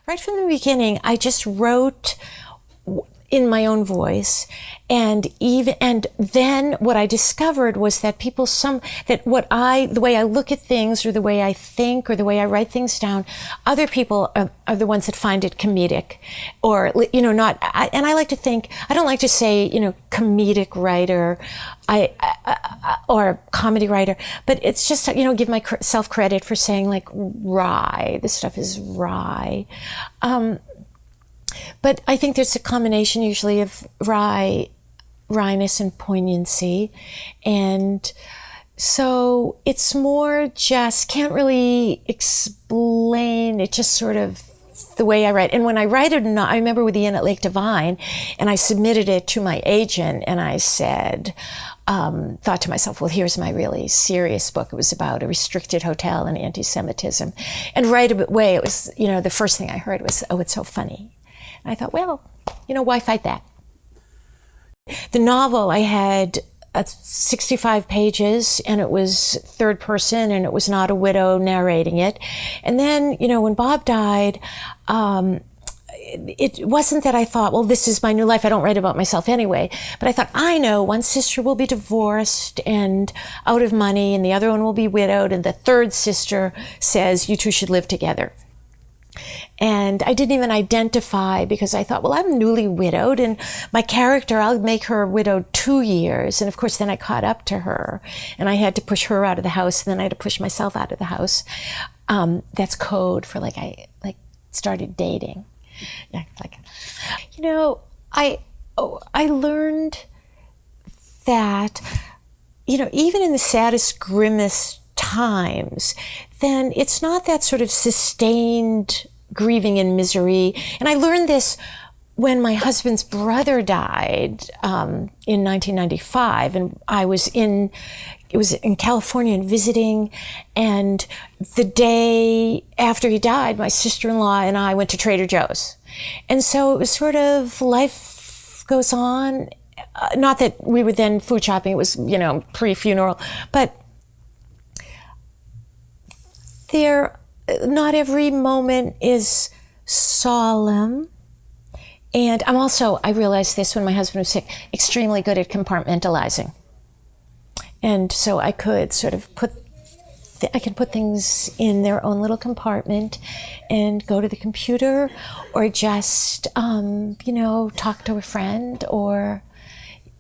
Right from the beginning, I just wrote in my own voice, and then what I discovered was that the way I look at things, or the way I think, or the way I write things down, other people are the ones that find it comedic, or not. And I like to think, I don't like to say comedic writer, or comedy writer, but it's just give myself credit for saying like wry. This stuff is wry. But I think there's a combination usually of wryness and poignancy. And so it's more just, can't really explain, it's just sort of the way I write. And when I write it, I remember with the Inn at Lake Divine, and I submitted it to my agent, and I said, thought to myself, well, here's my really serious book. It was about a restricted hotel and anti-Semitism. And right away, it was, the first thing I heard was, oh, it's so funny. And I thought, well, why fight that? The novel, I had 65 pages, and it was third person, and it was not a widow narrating it. And then, when Bob died, it wasn't that I thought, well, this is my new life, I don't write about myself anyway. But I thought, I know one sister will be divorced and out of money, and the other one will be widowed, and the third sister says, you two should live together. And I didn't even identify, because I thought, well, I'm newly widowed, and my character, I'll make her widowed 2 years. And of course, then I caught up to her, and I had to push her out of the house, and then I had to push myself out of the house. That's code for I started dating. Yeah, I learned that, even in the saddest, grimmest times, then it's not that sort of sustained grieving and misery. And I learned this when my husband's brother died in 1995, and it was in California and visiting, and the day after he died, my sister-in-law and I went to Trader Joe's. And so it was sort of, life goes on. Not that we were then food shopping, it was, pre-funeral, but not every moment is solemn. And I realized this when my husband was sick, extremely good at compartmentalizing. And so I could sort of put things in their own little compartment and go to the computer, or just, talk to a friend,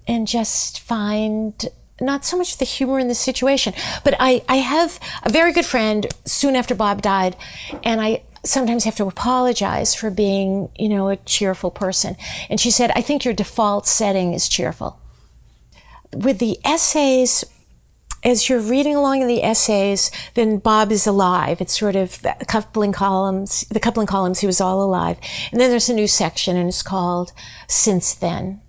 and just find not so much the humor in the situation, but I have a very good friend soon after Bob died, and I sometimes have to apologize for being, a cheerful person. And she said, I think your default setting is cheerful. With the essays, as you're reading along in the essays, then Bob is alive. It's sort of the coupling columns, he was all alive. And then there's a new section, and it's called Since Then.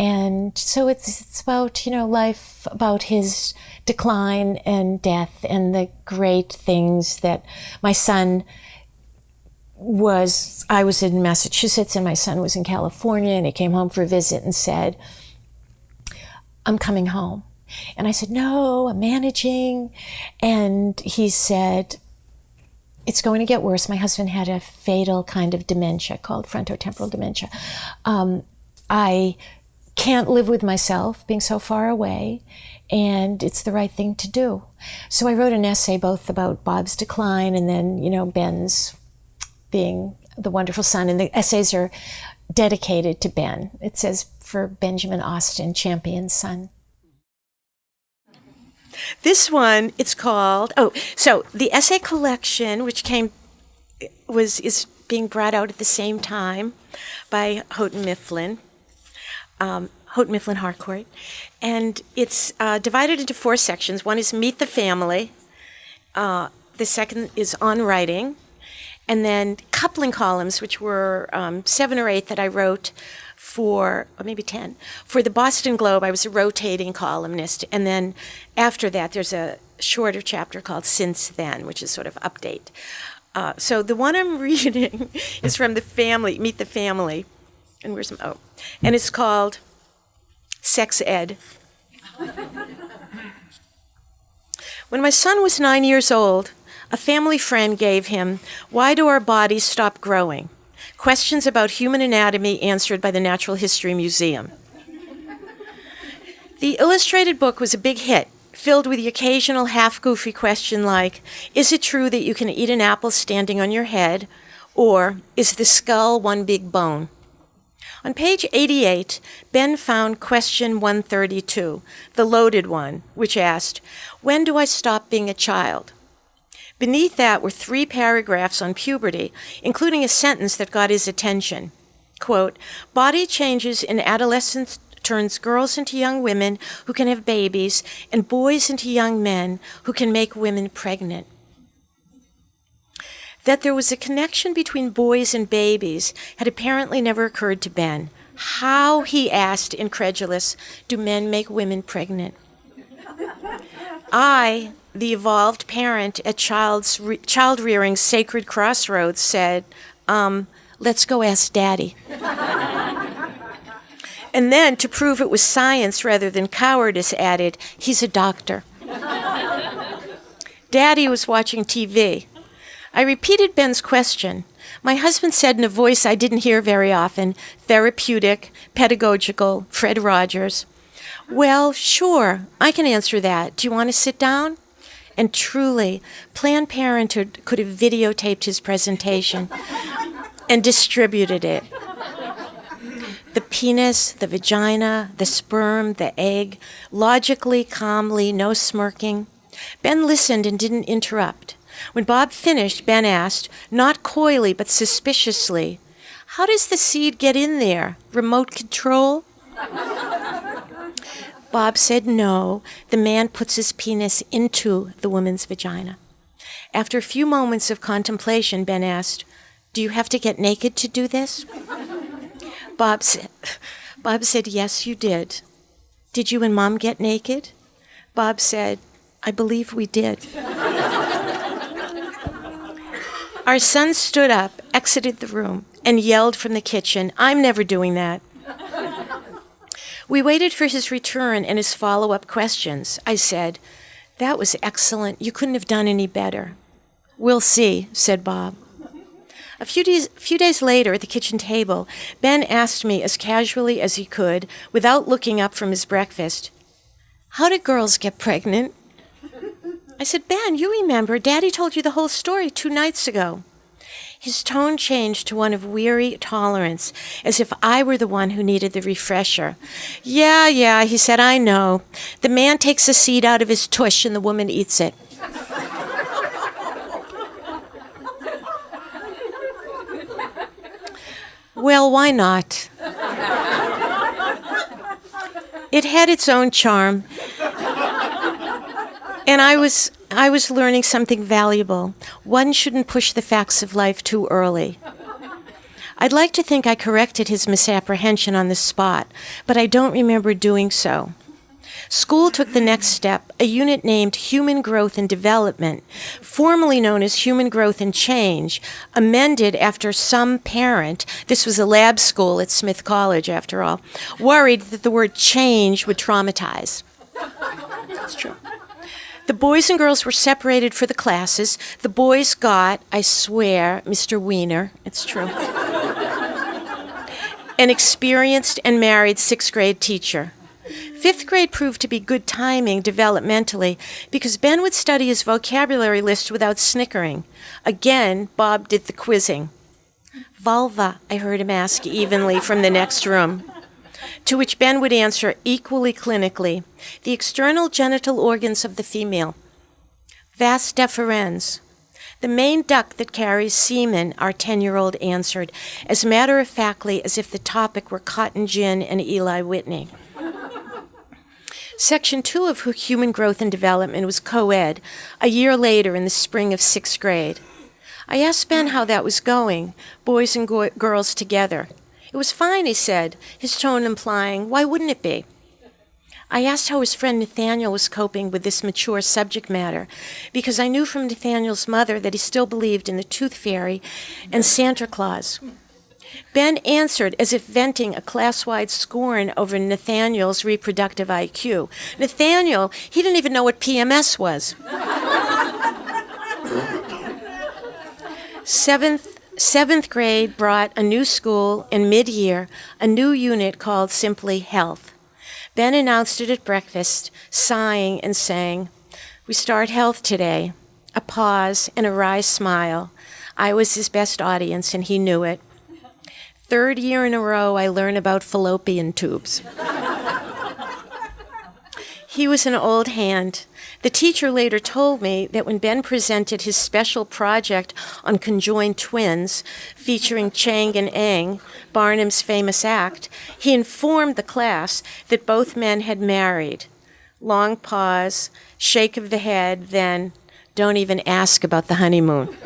And so it's about, life, about his decline and death, and the great things that my son I was in Massachusetts, and my son was in California, and he came home for a visit and said, I'm coming home. And I said, no, I'm managing. And he said, it's going to get worse. My husband had a fatal kind of dementia called frontotemporal dementia. I can't live with myself being so far away, and it's the right thing to do. So I wrote an essay both about Bob's decline, and then, Ben's being the wonderful son. And the essays are dedicated to Ben. It says, for Benjamin Austin, champion son. This one, it's called, so the essay collection, which is being brought out at the same time by Houghton Mifflin Harcourt. And it's divided into 4 sections. One is Meet the Family. The second is On Writing. And then coupling columns, which were 7 or 8 that I wrote or maybe 10, for the Boston Globe. I was a rotating columnist. And then after that, there's a shorter chapter called Since Then, which is sort of update. So the one I'm reading is from the family, Meet the Family. And and it's called Sex Ed. When my son was 9 years old, A family friend gave him, "Why do our bodies stop growing? Questions about human anatomy answered by the Natural History Museum." The illustrated book was a big hit, filled with the occasional half-goofy question like, "Is it true that you can eat an apple standing on your head?" Or, "Is the skull one big bone?" On page 88, Ben found question 132, the loaded one, which asked, "When do I stop being a child?" Beneath that were 3 paragraphs on puberty, including a sentence that got his attention. Quote, "Body changes in adolescence turns girls into young women who can have babies and boys into young men who can make women pregnant." That there was a connection between boys and babies had apparently never occurred to Ben. How, he asked, incredulous, do men make women pregnant? I, the evolved parent at child-rearing's sacred crossroads, said, "Let's go ask Daddy." And then, to prove it was science rather than cowardice, added, "He's a doctor." Daddy was watching TV. I repeated Ben's question. My husband said in a voice I didn't hear very often, therapeutic, pedagogical, Fred Rogers, "Well, sure, I can answer that. Do you want to sit down?" And truly, Planned Parenthood could have videotaped his presentation and distributed it. The penis, the vagina, the sperm, the egg, logically, calmly, no smirking. Ben listened and didn't interrupt. When Bob finished, Ben asked, not coyly but suspiciously, "How does the seed get in there? Remote control?" Bob said no. The man puts his penis into the woman's vagina. After a few moments of contemplation, Ben asked, "Do you have to get naked to do this?" Bob said, "Yes, you did." "Did you and Mom get naked?" Bob said, "I believe we did." Our son stood up, exited the room, and yelled from the kitchen, "I'm never doing that." We waited for his return and his follow-up questions. I said, "That was excellent. You couldn't have done any better." "We'll see," said Bob. A few days later, at the kitchen table, Ben asked me as casually as he could, without looking up from his breakfast, "How do girls get pregnant?" I said, "Ben, you remember, Daddy told you the whole story 2 nights ago." His tone changed to one of weary tolerance, as if I were the one who needed the refresher. Yeah, he said, "I know. The man takes the seed out of his tush and the woman eats it." Well, why not? It had its own charm. And I was learning something valuable. One shouldn't push the facts of life too early. I'd like to think I corrected his misapprehension on the spot, but I don't remember doing so. School took the next step, a unit named Human Growth and Development, formerly known as Human Growth and Change, amended after some parent, this was a lab school at Smith College after all, worried that the word change would traumatize. That's true. The boys and girls were separated for the classes. The boys got, I swear, Mr. Wiener, it's true, an experienced and married 6th grade teacher. 5th grade proved to be good timing developmentally because Ben would study his vocabulary list without snickering. Again, Bob did the quizzing. "Vulva," I heard him ask evenly from the next room. To which Ben would answer equally clinically, "The external genital organs of the female." "Vas deferens." "The main duct that carries semen," our 10-year-old answered, as matter-of-factly as if the topic were cotton gin and Eli Whitney. Section 2 of Human Growth and Development was co-ed, a year later in the spring of 6th grade. I asked Ben how that was going, boys and girls together. "It was fine," he said, his tone implying, "Why wouldn't it be?" I asked how his friend Nathaniel was coping with this mature subject matter, because I knew from Nathaniel's mother that he still believed in the Tooth Fairy and Santa Claus. Ben answered as if venting a class-wide scorn over Nathaniel's reproductive IQ. Nathaniel, he didn't even know what PMS was. Seventh grade brought a new school, and mid-year, a new unit called simply Health. Ben announced it at breakfast, sighing and saying, "We start Health today." A pause and a wry smile. I was his best audience, and he knew it. Third year in a row, I learn about fallopian tubes. He was an old hand. The teacher later told me that when Ben presented his special project on conjoined twins, featuring Chang and Eng, Barnum's famous act, he informed the class that both men had married. Long pause, shake of the head, then, "Don't even ask about the honeymoon."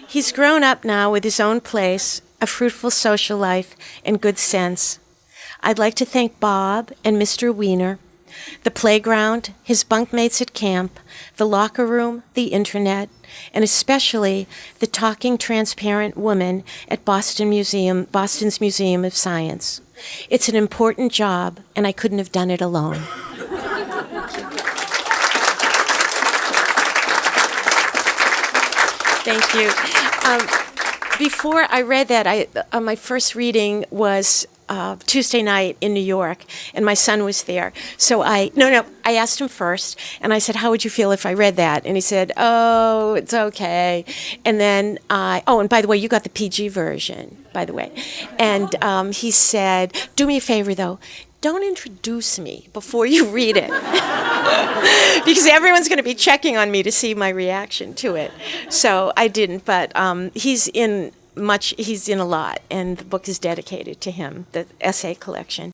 He's grown up now with his own place, a fruitful social life, and good sense. I'd like to thank Bob and Mr. Wiener, the playground, his bunkmates at camp, the locker room, the internet, and especially the talking transparent woman at Boston's Museum of Science. It's an important job, and I couldn't have done it alone. Thank you. Before I read that, my first reading was Tuesday night in New York, and my son was there. So I asked him first, and I said, "How would you feel if I read that?" And he said, "Oh, it's okay." And then and by the way, you got the PG version, by the way. And he said, "Do me a favor, though. Don't introduce me before you read it." Because everyone's going to be checking on me to see my reaction to it. So I didn't, but he's in a lot, and the book is dedicated to him, the essay collection.